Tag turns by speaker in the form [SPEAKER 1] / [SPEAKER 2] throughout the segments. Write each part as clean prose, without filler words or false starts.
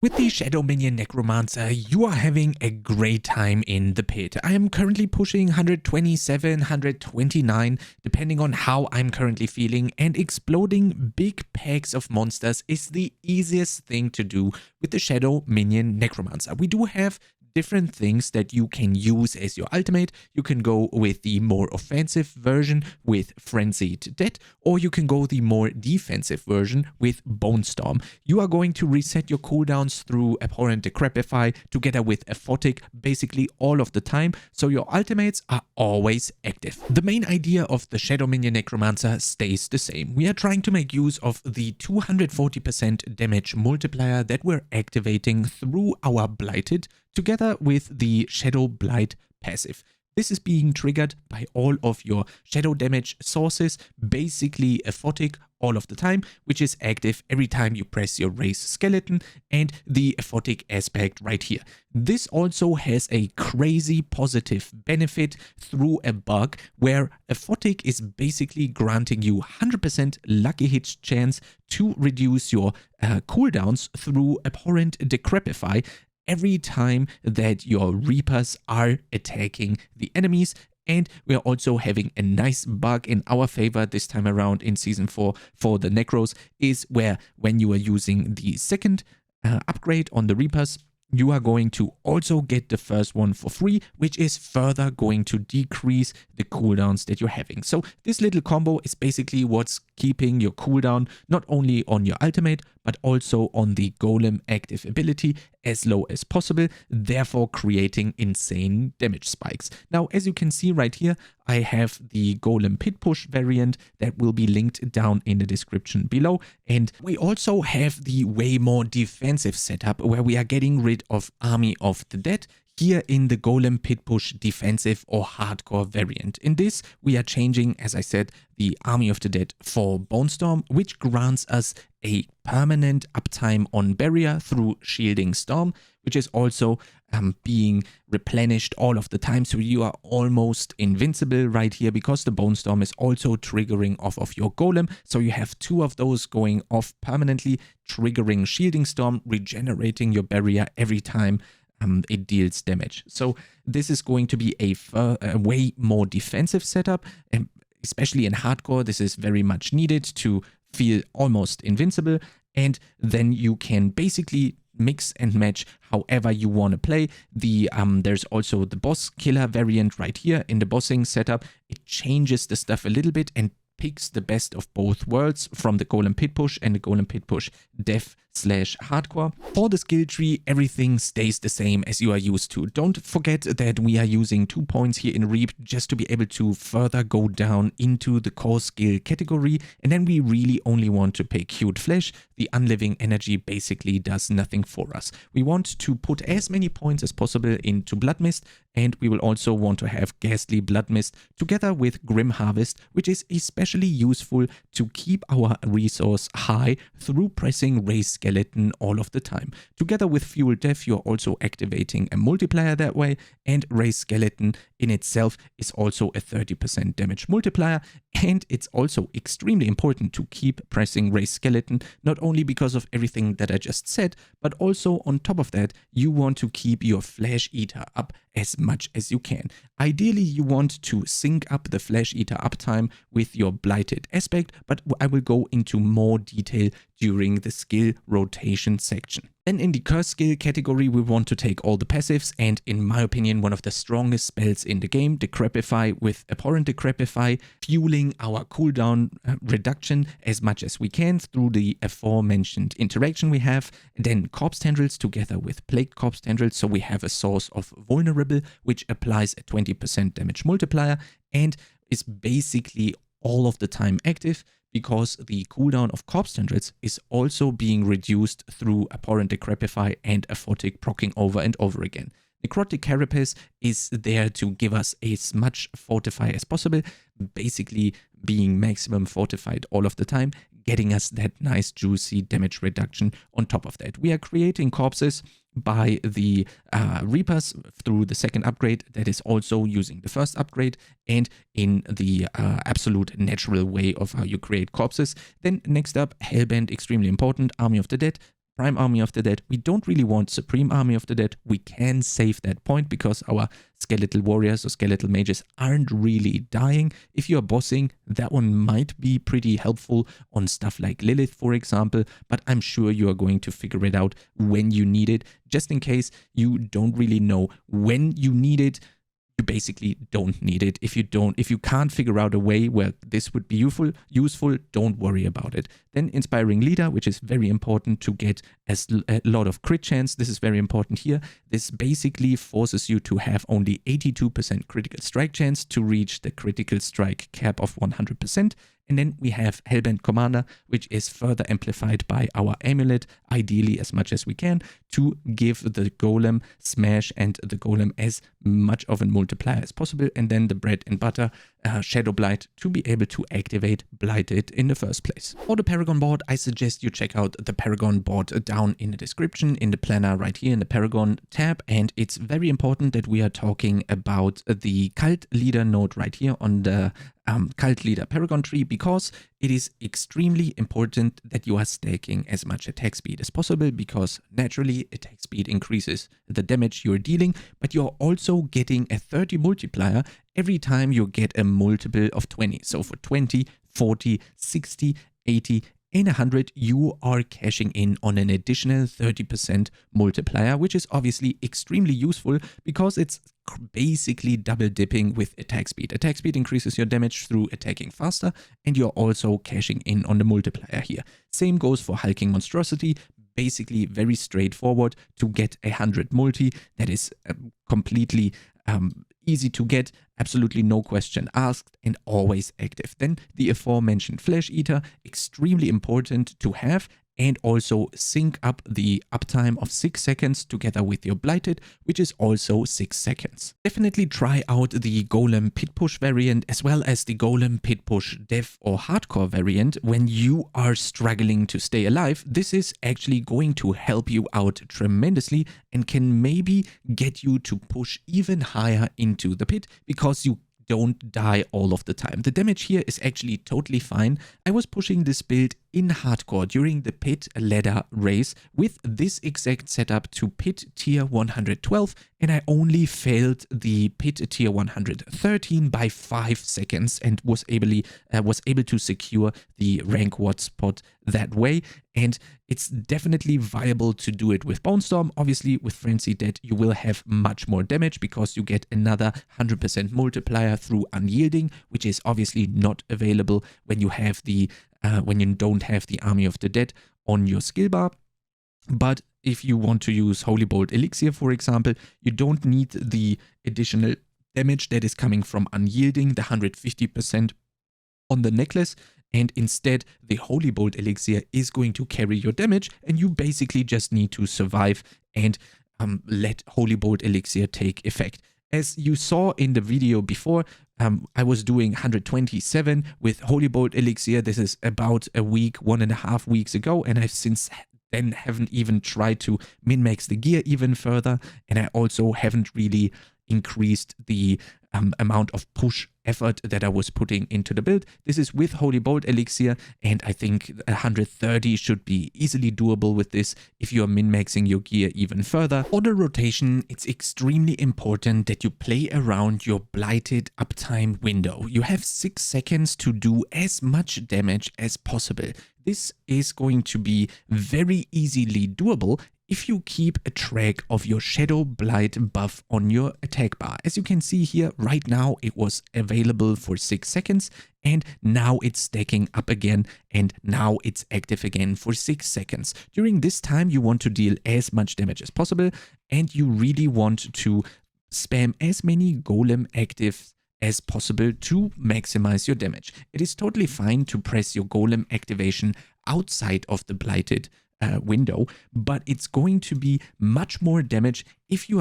[SPEAKER 1] With the Shadow Minion Necromancer, you are having a great time in the pit. I am currently pushing 127, 129, depending on how I'm currently feeling, and exploding big packs of monsters is the easiest thing to do with the Shadow Minion Necromancer. We do have different things that you can use as your ultimate. You can go with the more offensive version with Frenzied Death, or you can go the more defensive version with Bone Storm. You are going to reset your cooldowns through Abhorrent Decrepify together with Aphotic basically all of the time, so your ultimates are always active. The main idea of the Shadow Minion Necromancer stays the same. We are trying to make use of the 240% damage multiplier that we're activating through our Blighted together with the Shadow Blight passive. This is being triggered by all of your shadow damage sources, basically Aphotic all of the time, which is active every time you press your Raise Skeleton, and the Aphotic aspect right here. This also has a crazy positive benefit through a bug where Aphotic is basically granting you 100% lucky hit chance to reduce your cooldowns through Abhorrent Decrepify every time that your Reapers are attacking the enemies. And we are also having a nice bug in our favor this time around in Season 4 for the Necros, is where when you are using the second upgrade on the Reapers, you are going to also get the first one for free, which is further going to decrease the cooldowns that you're having. So this little combo is basically what's keeping your cooldown not only on your ultimate, but also on the Golem active ability as low as possible, therefore creating insane damage spikes. Now, as you can see right here, I have the Golem Pit Push variant that will be linked down in the description below. And we also have the way more defensive setup where we are getting rid of Army of the Dead here in the Golem Pit Push defensive or hardcore variant. In this, we are changing, as I said, the Army of the Dead for Bone Storm, which grants us a permanent uptime on barrier through Shielding Storm, which is also being replenished all of the time, so you are almost invincible right here because the Bone Storm is also triggering off of your Golem. So you have two of those going off permanently, triggering Shielding Storm, regenerating your barrier every time it deals damage. So this is going to be a way more defensive setup, and especially in hardcore, this is very much needed to feel almost invincible. And then you can basically mix and match however you want to play. There's also the boss killer variant right here in the bossing setup. It changes the stuff a little bit and picks the best of both worlds from the Golem Pit Push and the Golem Pit Push Dev/Hardcore. For the skill tree, everything stays the same as you are used to. Don't forget that we are using 2 points here in Reap just to be able to further go down into the core skill category, and then we really only want to pick Cute Flesh. The Unliving Energy basically does nothing for us. We want to put as many points as possible into Blood Mist, and we will also want to have Ghastly Blood Mist together with Grim Harvest, which is especially useful to keep our resource high through pressing Raise Skeleton all of the time. Together with Fuel Death, you're also activating a multiplier that way, and Raise Skeleton in itself is also a 30% damage multiplier, and it's also extremely important to keep pressing Raise Skeleton, not only because of everything that I just said, but also on top of that, you want to keep your Flesh Eater up as much as you can. Ideally, you want to sync up the Flesh Eater uptime with your Blighted aspect, but I will go into more detail during the skill rotation section. Then in the curse skill category, we want to take all the passives, and in my opinion, one of the strongest spells in the game, Decrepify with Abhorrent Decrepify, fueling our cooldown reduction as much as we can through the aforementioned interaction we have. And then Corpse Tendrils together with Plagued Corpse Tendrils, so we have a source of Vulnerable, which applies a 20% damage multiplier and is basically all of the time active, because the cooldown of Corpse Tendrils is also being reduced through Abhorrent Decrepify and Aphotic proccing over and over again. Necrotic Carapace is there to give us as much fortify as possible, basically being maximum fortified all of the time, getting us that nice juicy damage reduction on top of that. We are creating corpses by the Reapers through the second upgrade that is also using the first upgrade, and in the absolute natural way of how you create corpses. Then next up, Hellbent, extremely important, Army of the Dead, Prime Army of the Dead. We don't really want Supreme Army of the Dead. We can save that point because our skeletal warriors or skeletal mages aren't really dying. If you're bossing, that one might be pretty helpful on stuff like Lilith, for example, but I'm sure you are going to figure it out when you need it. Just in case you don't really know when you need it, you basically don't need it. If you can't figure out a way where this would be useful, don't worry about it. Then Inspiring Leader, which is very important to get a lot of crit chance. This is very important here. This basically forces you to have only 82% critical strike chance to reach the critical strike cap of 100%. And then we have Hellbent Commander, which is further amplified by our amulet, ideally as much as we can, to give the golem smash and the golem as much of a multiplier as possible. And then the bread and butter, Shadow Blight, to be able to activate Blighted in the first place. For the Paragon board, I suggest you check out the Paragon board down in the description, in the planner right here in the Paragon tab. And it's very important that we are talking about the cult leader node right here on the cult leader Paragon tree, because it is extremely important that you are stacking as much attack speed as possible, because naturally attack speed increases the damage you're dealing, but you're also getting a 30 multiplier every time you get a multiple of 20. So for 20, 40, 60, 80, in 100, you are cashing in on an additional 30% multiplier, which is obviously extremely useful because it's basically double dipping with attack speed. Attack speed increases your damage through attacking faster, and you're also cashing in on the multiplier here. Same goes for Hulking Monstrosity. Basically very straightforward to get 100 multi. That is completely easy to get, absolutely no question asked, and always active. Then the aforementioned Flesh Eater, extremely important to have, and also sync up the uptime of 6 seconds together with your Blighted, which is also 6 seconds. Definitely try out the Golem Pit Push variant as well as the Golem Pit Push Dev or Hardcore variant when you are struggling to stay alive. This is actually going to help you out tremendously and can maybe get you to push even higher into the pit because you don't die all of the time. The damage here is actually totally fine. I was pushing this build in hardcore during the pit ladder race with this exact setup to pit tier 112, and I only failed the pit tier 113 by 5 seconds and was able to secure the rank 1 spot that way. And it's definitely viable to do it with Bone Storm. Obviously with Frenzy Dead you will have much more damage because you get another 100% multiplier through Unyielding, which is obviously not available when you have the when you don't have the Army of the Dead on your skill bar. But if you want to use Holy Bolt Elixir, for example, you don't need the additional damage that is coming from Unyielding, the 150% on the necklace, and instead the Holy Bolt Elixir is going to carry your damage, and you basically just need to survive and let Holy Bolt Elixir take effect. As you saw in the video before, I was doing 127 with Holy Bolt Elixir. This is about a week, 1.5 weeks ago, and I've since then haven't even tried to min-max the gear even further, and I also haven't really increased the amount of push effort that I was putting into the build. This is with Holy Bolt Elixir, and I think 130 should be easily doable with this if you are min-maxing your gear even further. For the rotation, it's extremely important that you play around your Blighted uptime window. You have 6 seconds to do as much damage as possible. This is going to be very easily doable if you keep a track of your Shadow Blight buff on your attack bar. As you can see here, right now it was available for 6 seconds, and now it's stacking up again, and now it's active again for 6 seconds. During this time, you want to deal as much damage as possible, and you really want to spam as many golem actives as possible to maximize your damage. It is totally fine to press your golem activation outside of the Blighted window, but it's going to be much more damage if you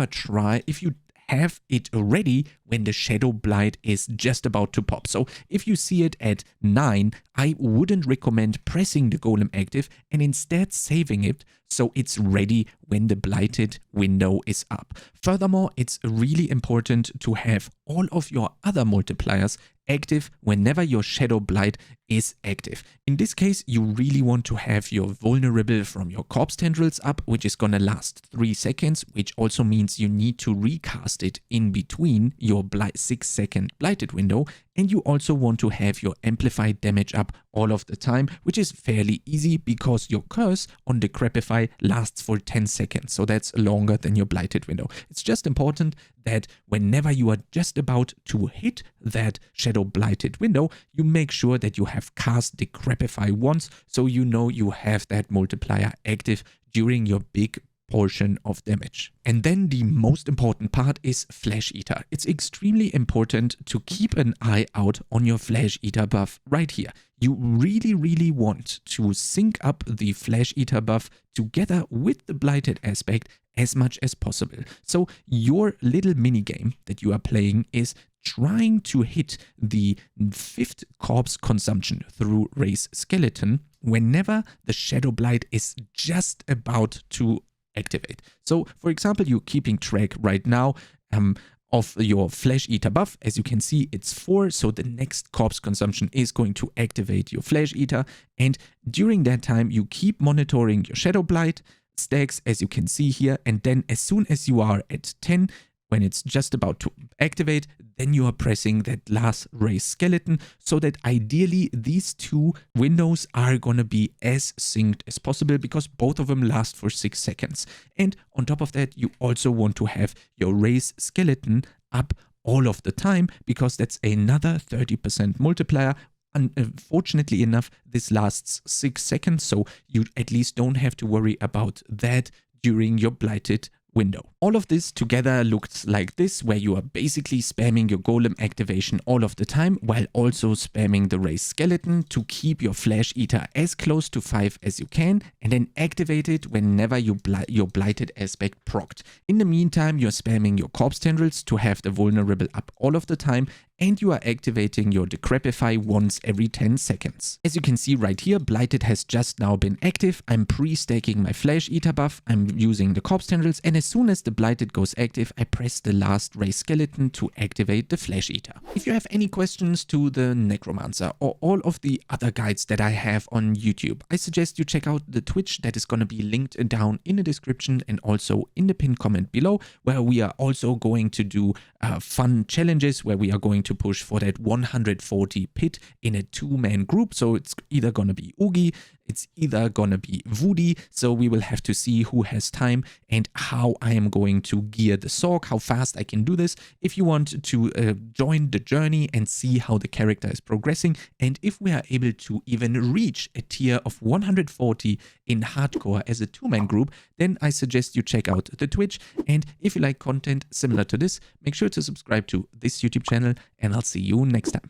[SPEAKER 1] have it ready when the Shadow Blight is just about to pop. So if you see it at 9, I wouldn't recommend pressing the Golem active and instead saving it so it's ready when the blighted window is up. Furthermore, it's really important to have all of your other multipliers active whenever your Shadow Blight is active. In this case, you really want to have your vulnerable from your corpse tendrils up, which is gonna last 3 seconds, which also means you need to recast it in between your 6-second blighted window. And you also want to have your amplified damage up all of the time, which is fairly easy because your curse on Decrepify lasts for 10 seconds. So that's longer than your blighted window. It's just important that whenever you are just about to hit that Shadow Blighted window, you make sure that you have cast Decrepify once, so you know you have that multiplier active during your big portion of damage. And then the most important part is Flesh Eater. It's extremely important to keep an eye out on your Flesh Eater buff right here. You really want to sync up the Flesh Eater buff together with the blighted aspect as much as possible. So your little mini game that you are playing is trying to hit the 5th corpse consumption through Raise Skeleton whenever the Shadow Blight is just about to activate. So for example, you're keeping track right now of your Flesh Eater buff. As you can see, it's 4, so the next corpse consumption is going to activate your Flesh Eater, and during that time you keep monitoring your Shadow Blight stacks, as you can see here, and then as soon as you are at 10, when it's just about to activate, then you are pressing that last Raise Skeleton, so that ideally these 2 windows are gonna be as synced as possible because both of them last for 6 seconds. And on top of that, you also want to have your Raise Skeleton up all of the time because that's another 30% multiplier. Unfortunately enough, this lasts 6 seconds, so you at least don't have to worry about that during your blighted window. All of this together looks like this, where you are basically spamming your golem activation all of the time while also spamming the Raise Skeleton to keep your Flesh Eater as close to 5 as you can, and then activate it whenever your blighted aspect procced. In the meantime, you're spamming your corpse tendrils to have the vulnerable up all of the time, and you are activating your Decrepify once every 10 seconds. As you can see right here, Blighted has just now been active. I'm pre-staking my Flesh Eater buff, I'm using the corpse tendrils, and as soon as the Blighted goes active, I press the last Raise Skeleton to activate the Flesh Eater. If you have any questions to the Necromancer or all of the other guides that I have on YouTube, I suggest you check out the Twitch that is going to be linked down in the description and also in the pinned comment below, where we are also going to do fun challenges where we are going to push for that 140 pit in a 2-man group. So it's either gonna be Oogie, it's either gonna be Woody, so we will have to see who has time and how I am going to gear the Sorg, how fast I can do this. If you want to join the journey and see how the character is progressing, and if we are able to even reach a tier of 140 in hardcore as a 2-man group, then I suggest you check out the Twitch. And if you like content similar to this, make sure to subscribe to this YouTube channel, and I'll see you next time.